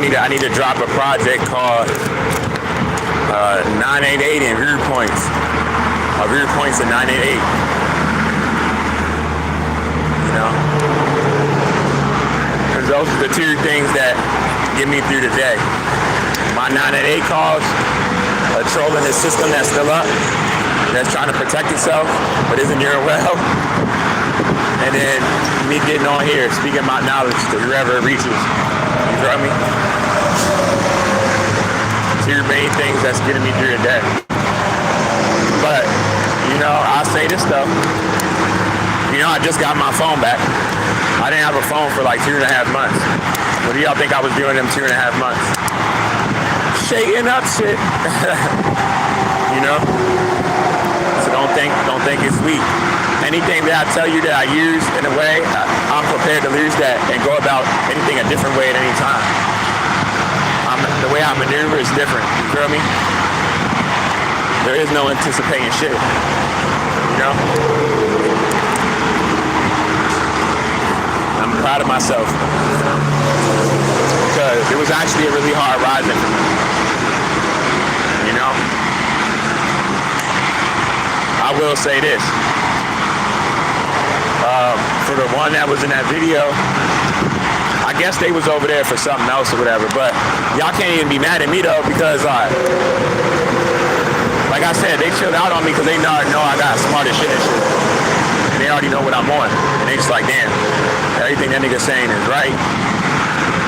think I need to drop a project called 988 and rear points. Rear points and 988. You know? Because those are the two things that get me through the day. My 988 calls, trolling the system that's still up, that's trying to protect itself, but isn't doing well. And then me getting on here, speaking my knowledge to whoever it reaches. You feel me? Two main things that's getting me through the day. But, you know, I'll say this though. You know, I just got my phone back. I didn't have a phone for like 2.5 months. What do y'all think I was doing them 2.5 months? Shaking up shit. You know? So don't think it's weak. Anything that I tell you that I use in a way, I'm prepared to lose that and go about anything a different way at any time. The way I maneuver is different. You feel me? There is no anticipating shit. You know? I'm proud of myself. Because it was actually a really hard rising for me. You know? I will say this. For the one that was in that video, I guess they was over there for something else or whatever, but y'all can't even be mad at me though, because like I said, they chilled out on me because they know I got smart as shit and shit. And they already know what I'm on. And they just like, damn, everything that nigga's saying is right.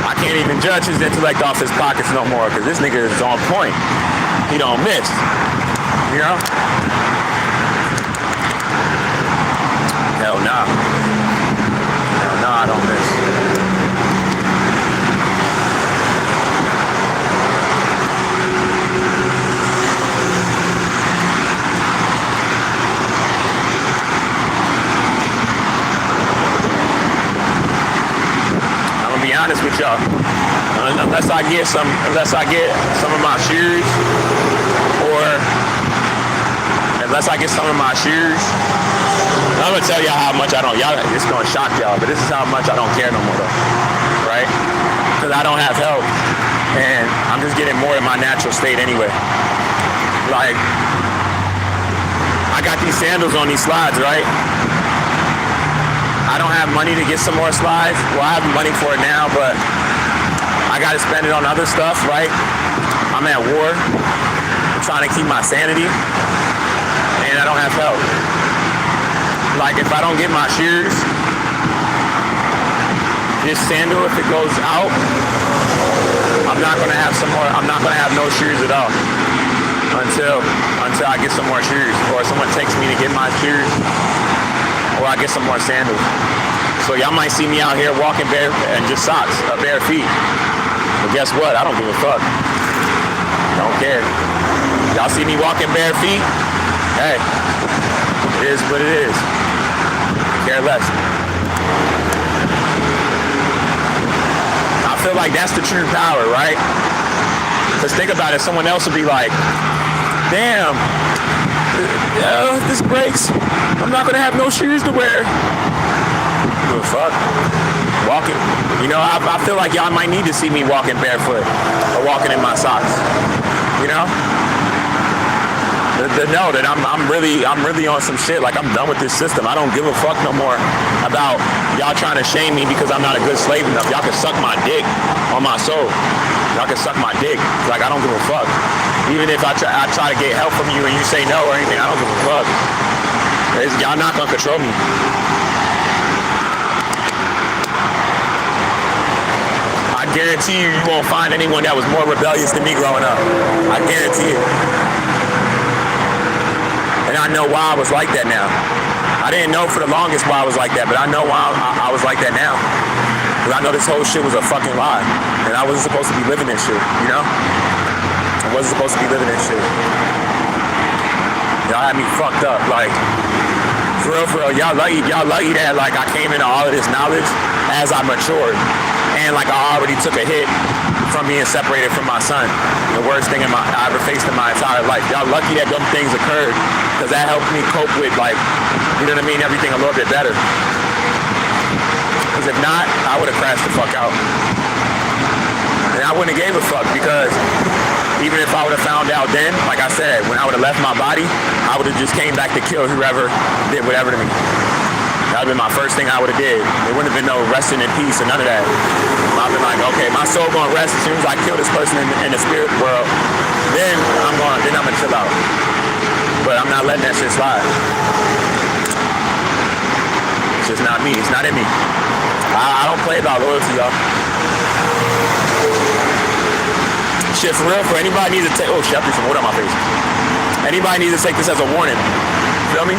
I can't even judge his intellect off his pockets no more, because this nigga is on point. He don't miss. You know? Hell nah. Hell nah, I don't miss. I'm gonna be honest with y'all. Unless I get some of my shoes, or unless I get some of my shoes, I'm gonna tell y'all how much I don't. Y'all, it's gonna shock y'all, but this is how much I don't care no more, though, right? Because I don't have help, and I'm just getting more in my natural state anyway. Like, I got these sandals on these slides, right? I don't have money to get some more slides. Well, I have money for it now, but I gotta spend it on other stuff, right? I'm at war. I'm trying to keep my sanity, and I don't have help. Like, if I don't get my shoes, this sandal, if it goes out, I'm not gonna have no shoes at all until I get some more shoes, or someone takes me to get my shoes, or I get some more sandals. So y'all might see me out here walking bare and just socks, bare feet. But guess what? I don't give a fuck. Don't care. Y'all see me walking bare feet? Hey, it is what it is. Care less. I feel like that's the true power, right? Because think about it, someone else would be like, damn, this breaks. I'm not gonna have no shoes to wear. Give a fuck. Walking. You know, I feel like y'all might need to see me walking barefoot or walking in my socks. You know? To know that I'm really on some shit. Like, I'm done with this system. I don't give a fuck no more about y'all trying to shame me because I'm not a good slave enough. Y'all can suck my dick on my soul. Y'all can suck my dick. Like, I don't give a fuck. Even if I try to get help from you and you say no or anything, I don't give a fuck. Y'all not gonna control me. I guarantee you won't find anyone that was more rebellious than me growing up. I guarantee it. And I know why I was like that now. I didn't know for the longest why I was like that, but I know why I was like that now. Because I know this whole shit was a fucking lie. And I wasn't supposed to be living this shit, you know? I wasn't supposed to be living this shit. Y'all had me fucked up, like, for real, y'all lucky that, like, I came into all of this knowledge as I matured. And, like, I already took a hit from being separated from my son. The worst thing I ever faced in my entire life. Y'all lucky that them things occurred, because that helped me cope with, like, you know what I mean, everything a little bit better. Because if not, I would have crashed the fuck out. And I wouldn't have gave a fuck, because even if I would have found out then, like I said, when I would have left my body, I would have just came back to kill whoever did whatever to me. That would have been my first thing I would have did. There wouldn't have been no resting in peace or none of that. I've been like, okay, my soul gonna rest as soon as I kill this person in the spirit world. Then I'm gonna chill out. But I'm not letting that shit slide. It's just not me. It's not in me. I don't play about loyalty, y'all. Shit, for real, for anybody needs to take, oh shit, I threw some water on my face. Anybody needs to take this as a warning. Feel me?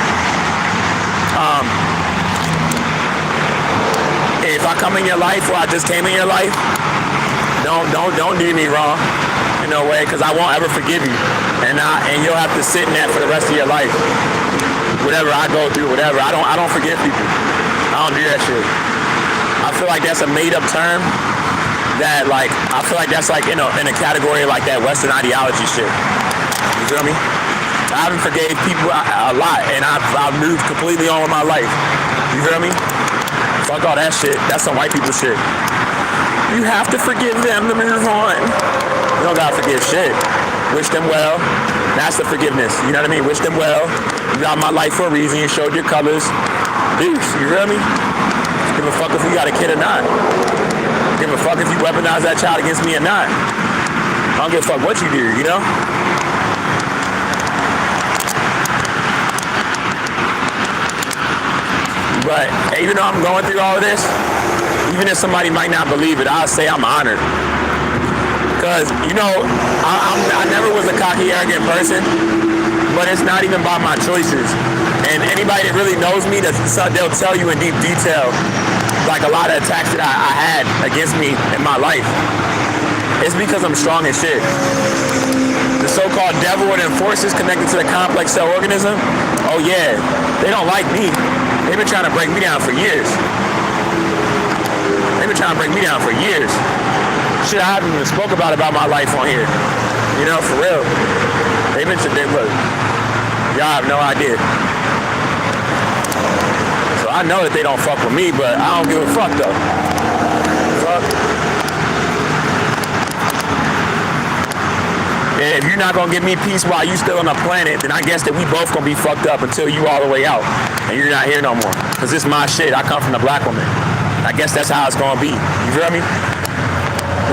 If I come in your life, or I just came in your life, don't do me wrong in no way, because I won't ever forgive you, and you'll have to sit in that for the rest of your life. Whatever I go through, whatever, I don't forgive people. I don't do that shit. I feel like that's a made-up term. That, like, I feel like that's like in a category like that Western ideology shit. You feel me? I haven't forgave people a lot, and I've moved completely on with my life. You feel me? Fuck all that shit. That's some white people shit. You have to forgive them to move on. You don't gotta forgive shit. Wish them well. That's the forgiveness. You know what I mean? Wish them well. You got my life for a reason. You showed your colors. Deuce. You feel me? Give a fuck if you got a kid or not. Give a fuck if you weaponize that child against me or not. I don't give a fuck what you do, you know? But even though I'm going through all of this, even if somebody might not believe it, I'll say I'm honored. Because, you know, I never was a cocky, arrogant person, but it's not even by my choices. And anybody that really knows me, they'll tell you in deep detail, like a lot of attacks that I had against me in my life. It's because I'm strong as shit. The so-called devil and forces connected to the complex cell organism, oh yeah, they don't like me. They've been trying to break me down for years. They've been trying to break me down for years. Shit, I haven't even spoke about my life on here. You know, for real. They've been, look, y'all have no idea. So I know that they don't fuck with me, but I don't give a fuck though. Fuck. And if you're not gonna give me peace while you still on the planet, then I guess that we both gonna be fucked up until you all the way out and you're not here no more. Cause it's my shit. I come from the black woman. I guess that's how it's gonna be. You feel me?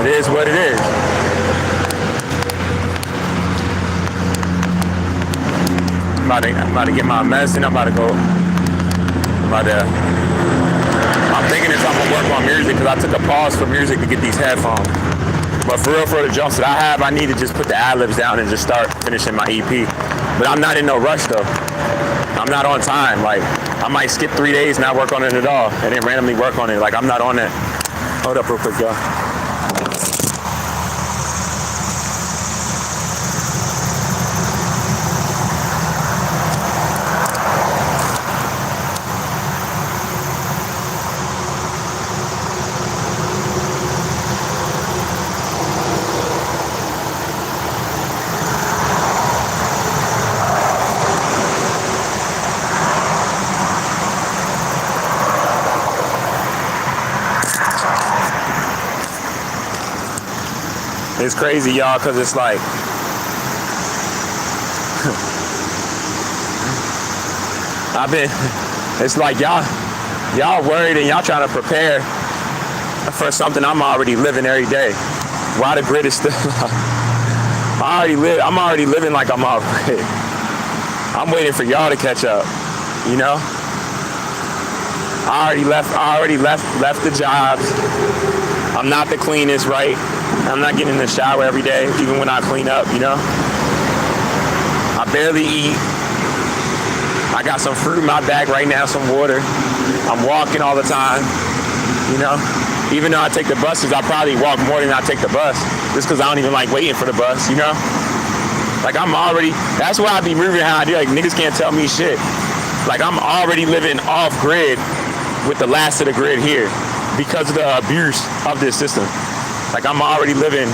It is what it is. I'm about to get my medicine. I'm thinking if I'm gonna work on music, because I took a pause for music to get these headphones. But for real, for the jumps that I have, I need to just put the ad-libs down and just start finishing my EP. But I'm not in no rush though. I'm not on time. Like, I might skip 3 days, not work on it at all, and then randomly work on it. Like, I'm not on that. Hold up real quick, y'all. It's crazy, y'all, because it's like, it's like y'all worried and y'all trying to prepare for something I'm already living every day. Why the grid is still I'm already living like I'm off grid. I'm waiting for y'all to catch up, you know? I already left the jobs. I'm not the cleanest, right? I'm not getting in the shower every day, even when I clean up, you know? I barely eat. I got some fruit in my bag right now, some water. I'm walking all the time, you know? Even though I take the buses, I probably walk more than I take the bus, just because I don't even like waiting for the bus, you know? Like, that's why I be moving how I do. Like, niggas can't tell me shit. Like, I'm already living off grid with the last of the grid here because of the abuse of this system. Like, I'm already living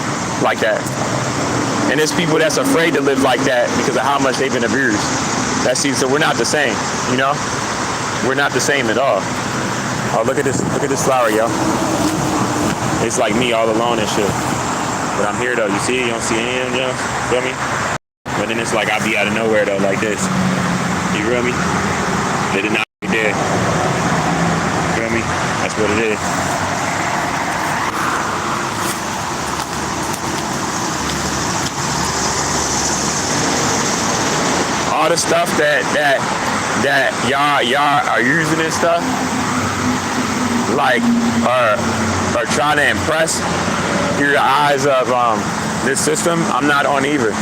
like that. And there's people that's afraid to live like that because of how much they've been abused. So we're not the same, you know? We're not the same at all. Oh, look at this flower, yo. It's like me all alone and shit. But I'm here though. You see, you don't see any of them, feel me? But then it's like I be out of nowhere though, like this. You feel me? They did not be there. You feel me? That's what it is. All the stuff that y'all are using and stuff, like, are trying to impress through the eyes of this system, I'm not on either.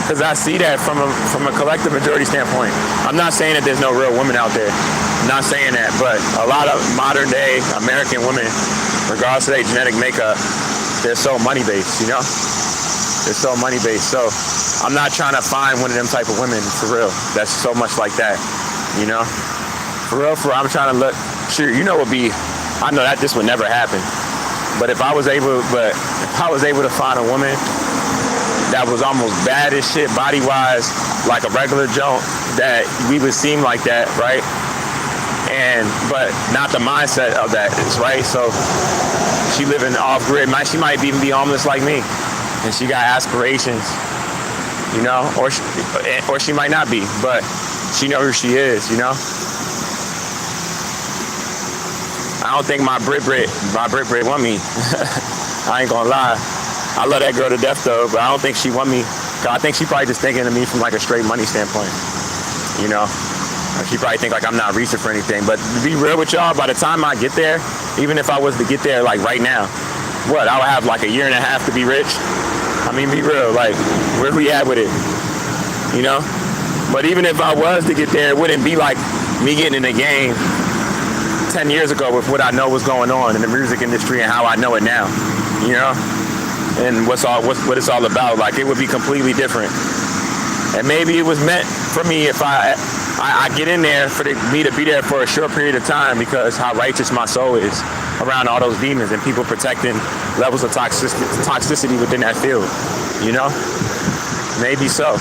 Because I see that from a collective majority standpoint. I'm not saying that there's no real women out there. I'm not saying that, but a lot of modern day American women, regardless of their genetic makeup, they're so money based, you know? They're so money based. So I'm not trying to find one of them type of women, for real. That's so much like that, you know? For real, I'm trying to look, sure, you know, I know that this would never happen. But if I was able to find a woman that was almost bad as shit, body-wise, like a regular joint, that we would seem like that, right? But not the mindset of that, right? So she living off-grid, she might even be homeless like me. And she got aspirations, you know, or she might not be, but she know who she is, you know. I don't think my Brit want me. I ain't gonna lie. I love that girl to death though, but I don't think she want me. I think she probably just thinking of me from like a straight money standpoint, you know. She probably think like I'm not reaching for anything. But to be real with y'all, by the time I get there, even if I was to get there like right now, what, I would have like a year and a half to be rich. I mean, be real, like, where we at with it, you know? But even if I was to get there, it wouldn't be like me getting in the game 10 years ago with what I know was going on in the music industry and how I know it now, you know? And what it's all about. Like, it would be completely different. And maybe it was meant for me if I get in there for me to be there for a short period of time, because how righteous my soul is around all those demons and people protecting levels of toxicity within that field, you know? Maybe so.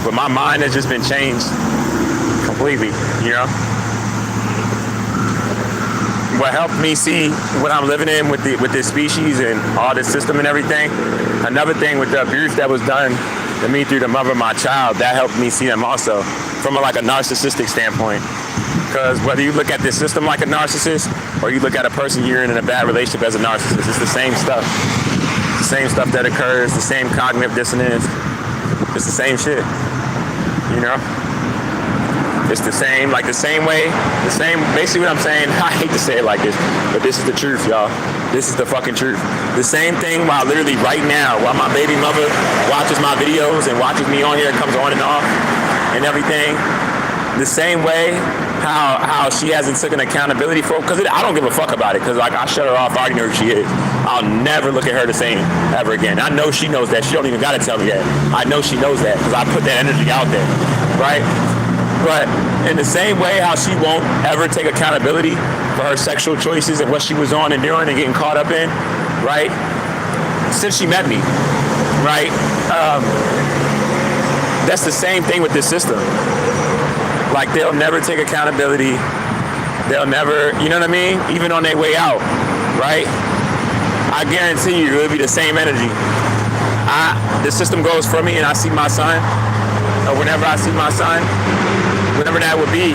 But my mind has just been changed completely, you know? What helped me see what I'm living in with this species and all this system and everything, another thing with the abuse that was done to me through the mother of my child, that helped me see them also from a narcissistic standpoint. Because whether you look at this system like a narcissist or you look at a person you're in a bad relationship as a narcissist, it's the same stuff. It's the same stuff that occurs, the same cognitive dissonance. It's the same shit, you know? It's the same way, basically what I'm saying, I hate to say it like this, but this is the truth, y'all. This is the fucking truth. The same thing while literally right now, while my baby mother watches my videos and watches me on here, comes on and off and everything, the same way how she hasn't taken accountability for, because I don't give a fuck about it, because like I shut her off, I already know who she is. I'll never look at her the same ever again. I know she knows that. She don't even gotta tell me that. I know she knows that because I put that energy out there, right? But in the same way how she won't ever take accountability for her sexual choices and what she was on and doing and getting caught up in, right? Since she met me, right? That's the same thing with this system. Like, they'll never take accountability. They'll never, you know what I mean? Even on their way out, right? I guarantee you it'll be the same energy. The system goes for me and I see my son, or whenever I see my son, whatever that would be,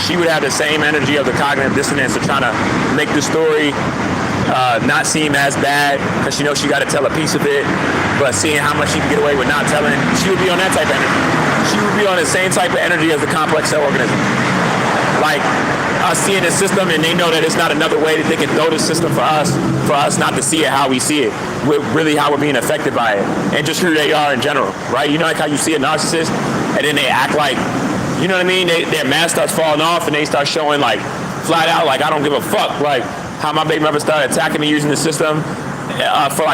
she would have the same energy of the cognitive dissonance of trying to make the story not seem as bad, because she knows she got to tell a piece of it, but seeing how much she can get away with not telling, she would be on that type of energy. She would be on the same type of energy as the complex cell organism. Like, us seeing the system and they know that it's not another way that they can throw the system for us not to see it how we see it, really how we're being affected by it, and just who they are in general, right? You know, like how you see a narcissist and then they act like, you know what I mean? Their mask starts falling off and they start showing like flat out, like, I don't give a fuck. Like how my baby mother started attacking me using the system for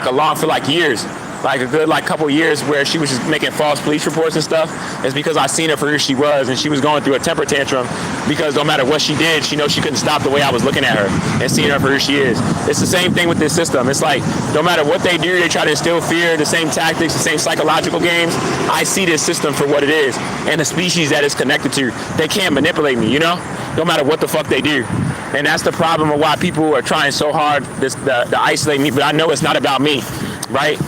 years. Like a good couple years where she was just making false police reports and stuff, is because I seen her for who she was, and she was going through a temper tantrum because no matter what she did, she knows she couldn't stop the way I was looking at her and seeing her for who she is. It's the same thing with this system. It's like no matter what they do, they try to instill fear, the same tactics, the same psychological games. I see this system for what it is, and the species that it's connected to. They can't manipulate me, you know? No matter what the fuck they do. And that's the problem of why people are trying so hard to isolate me. But I know it's not about me, right?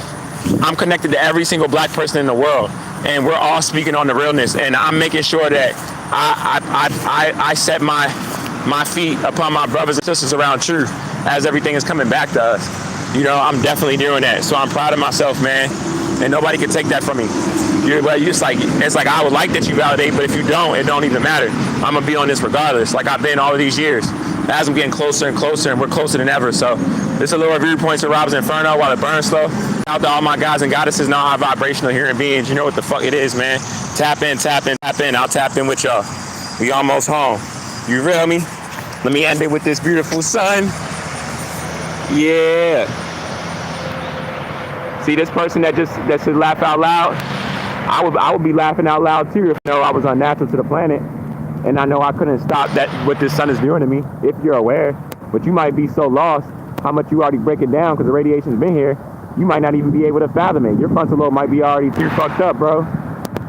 I'm connected to every single black person in the world, and we're all speaking on the realness. And I'm making sure that I set my feet upon my brothers and sisters around truth as everything is coming back to us. You know, I'm definitely doing that. So I'm proud of myself, man. And nobody can take that from me. It's like I would like that you validate, but if you don't, it don't even matter. I'm gonna be on this regardless, like I've been all of these years. As I'm getting closer and closer, and we're closer than ever. So this is a little review points of RoBs Inferno while it burns slow. Out to all my guys and goddesses, non vibrational human beings. You know what the fuck it is, man. Tap in, tap in, tap in. I'll tap in with y'all. We almost home. You feel me? Let me end it with this beautiful sun. Yeah. See this person that should laugh out loud? I would be laughing out loud too if I was unnatural to the planet. And I know I couldn't stop that what this sun is doing to me, if you're aware. But you might be so lost how much you already break it down because the radiation's been here. You might not even be able to fathom it. Your frontal lobe might be already too fucked up, bro.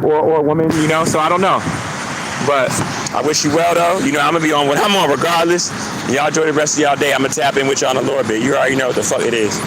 Or a woman, so I don't know. But I wish you well though. I'm gonna be on what I'm on regardless. Y'all enjoy the rest of y'all day. I'm gonna tap in with y'all in a little bit. You already know what the fuck it is.